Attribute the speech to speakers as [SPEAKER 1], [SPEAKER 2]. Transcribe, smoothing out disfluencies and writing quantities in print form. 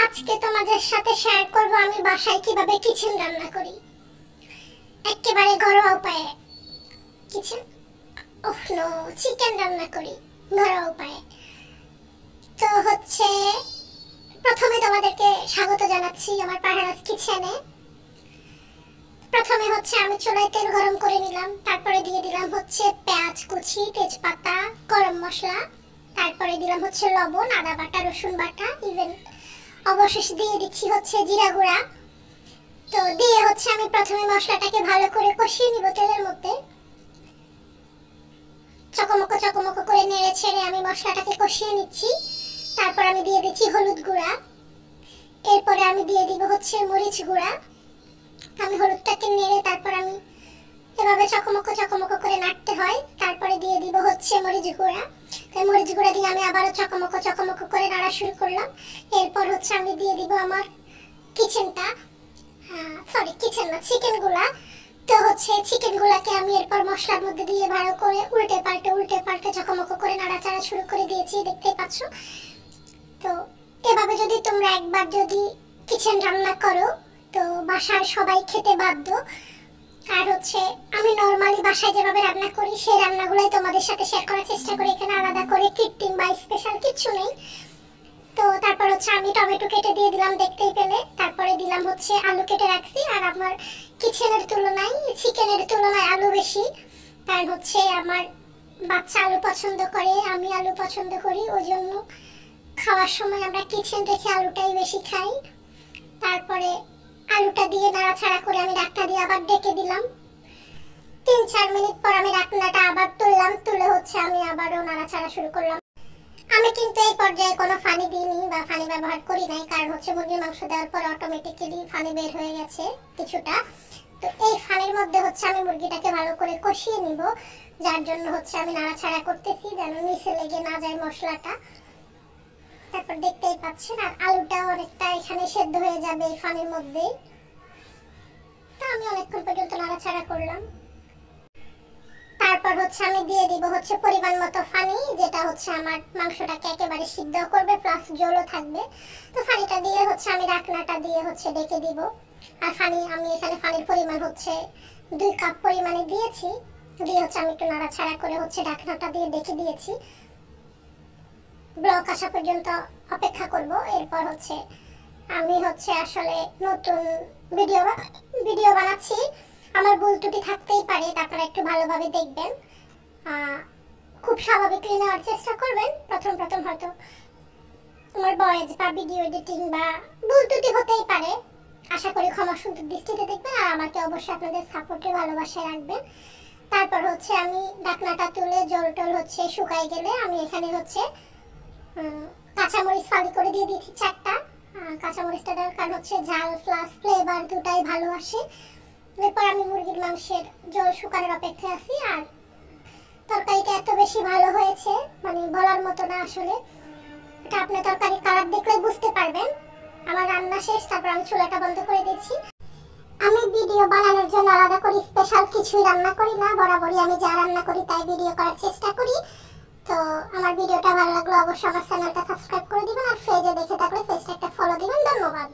[SPEAKER 1] আজকে তোমাদের সাথে শেয়ার করব আমি বাসায় কিভাবে কিচেন রান্না করি, একেবারে ঘরোয়া উপায়ে। কিচেন ওহ নো চিকেন রান্না করি ঘরোয়া উপায়ে। তো প্রথমে তোমাদেরকে স্বাগত জানাচ্ছি আমার পাহারাস কিচেনে। প্রথমে আমি চুলায় তেল গরম করে নিলাম, তারপরে দিয়ে দিলাম পেঁয়াজ কুচি, তেজপাতা, গরম মশলা, তারপরে দিলাম লবণ, আদা বাটা, রসুন বাটা, ইভেন অবশেষে দিয়ে দিচ্ছি জিরা গুঁড়া। তো দিয়ে আমি প্রথমে মশলাটাকে ভালো করে কষিয়ে নিব তেলের মধ্যে। চকমকো চকমকো করে নেড়ে ছেড়ে আমি মশলাটাকে কষিয়ে নিচ্ছি। তারপর আমি দিয়ে দিচ্ছি হলুদ গুঁড়া, এরপরে আমি দিয়ে দিব মরিচ গুঁড়া। আমি হলুদটাকে নেড়ে তারপর আমি এভাবে চকমকো চকমকো করে নাড়তে হয়। তারপরে দিয়ে দিব মরিচ গুঁড়া। তাই মরিচ গুঁড়া দিয়ে আমি আবারও চকমকো চকমকো করে নাড়া শুরু করলাম। এরপর আমি দিয়ে দিব আমার চিকেন গুলা। তো চিকেন গুলাকে আমি এরপর মশলার মধ্যে দিয়ে ভালো করে উল্টে পাল্টে চকমকো করে নাড়াচাড়া শুরু করে দিয়েছি, দেখতে পাচ্ছ। তো এভাবে যদি তোমরা একবার যদি কিচেন রান্না করো তো বাসার সবাই খেতে বাধ্য। আর আমি নরমালি বাসায় যেভাবে রান্না করি সেই রান্নাগুলাই তোমাদের সাথে শেয়ার করার চেষ্টা করি। এখানে আলাদা করে কৃত্রিম বা স্পেশাল কিছু নেই। তো তারপর আমি টমেটো কেটে দিয়ে দিলাম, দেখতেই পেলে। তারপরে দিলাম আলু কেটে রাখছি। আর আমার কিচেনের তুলনায় চিকেনের তুলনায় আলু বেশি, কারণ আমার বাচ্চা আলু পছন্দ করে, আমি আলু পছন্দ করি, ওই জন্য খাওয়ার সময় আমরা কিচেন রেখে আলুটাই বেশি খাই। তারপরে আলুটা দিয়ে নাড়াচাড়া করে আমি ঢাকনা দিয়ে আবার ঢেকে দিলাম। 3-4 মিনিট পর আমি ঢাকনাটা আবার তুললাম, তুলে আমি আবারও নাড়াচাড়া শুরু করলাম। আমি কিন্তু এই পর্যায়ে কোনো পানি দিইনি বা পানি ব্যবহার করি নাই, কারণ মুরগির মাংস দেওয়ার পর অটোমেটিক্যালি পানি বের হয়ে গেছে কিছুটা। তো এই পানির মধ্যে আমি মুরগিটাকে ভালো করে কষিয়ে নিব, যার জন্য আমি নাড়াচাড়া করতেছি যেন নিচে লেগে না যায় মশলাটা। তারপর দেখতেই পাচ্ছেন আর আলুটা অনেকটা এখানে সেদ্ধ হয়ে যাবে এই পানির মধ্যে। তো আমি অনেকক্ষণ পর্যন্ত নাড়াচাড়া করলাম। তারপর আমি দিয়ে দিব পরিমাণ মতো পানি, যেটা আমার মাংসটাকে একেবারে সিদ্ধ করবে, প্লাস জলও থাকবে। তো পানিটা দিয়ে আমি ঢাকনাটা দিয়ে ঢেকে দিব। আর আমি এখানে পানির পরিমাণ 2 কাপ পরিমাণে দিয়েছি। দিয়ে আমি একটু নাড়াচাড়া করে ঢাকনাটা দিয়ে ঢেকে দিয়েছি। ব্লক আসা পর্যন্ত অপেক্ষা করব। এরপর আমি আসলে নতুন ভিডিও বানাচ্ছি, আমার ভুল ত্রুটি থাকতেই পারে, তারপরে একটু ভালোভাবে দেখবেন, খুব স্বাভাবিকলি নেওয়ার চেষ্টা করবেন। প্রথম হয়তো আমার ভয়েস বা ভিডিও এডিটিং বা ভুল ত্রুটি হতেই পারে, আশা করি ক্ষমা সুন্দর দৃষ্টিতে দেখবেন। আর আমাকে অবশ্যই আপনাদের সাপোর্টে ভালোবাসায় রাখবেন। তারপর আমি ঢাকনাটা তুলে জল টল শুকাই গেলে আমি এখানে কাঁচামরিচ ফালি করে দিয়ে দিয়েছি 4টা। কাঁচামরিচটা দেওয়ার কারণ ঝাল প্লাস ফ্লেভার দুটাই ভালো আসে। এরপর আমি মুরগির মাংসের জল শুকানোর অপেক্ষায় আছি। আর তরকারিটা এত বেশি ভালো হয়েছে, মানে বলার মতো না আসলে। এটা আপনি তরকারির কালার দেখলে বুঝতে পারবেন। আমার রান্না শেষ, তারপর আমি চুলাটা বন্ধ করে দিয়েছি। আমি ভিডিও বানানোর জন্য আলাদা করে স্পেশাল কিছুই রান্না করি না, বরাবরই আমি যা রান্না করি তাই ভিডিও করার চেষ্টা করি। তো আমার ভিডিওটা ভালো লাগলে অবশ্যই আমার চ্যানেলটা সাবস্ক্রাইব করে দিবেন, আর পেজে দেখে থাকলে পেজটা একটা ফলো দিবেন। ধন্যবাদ।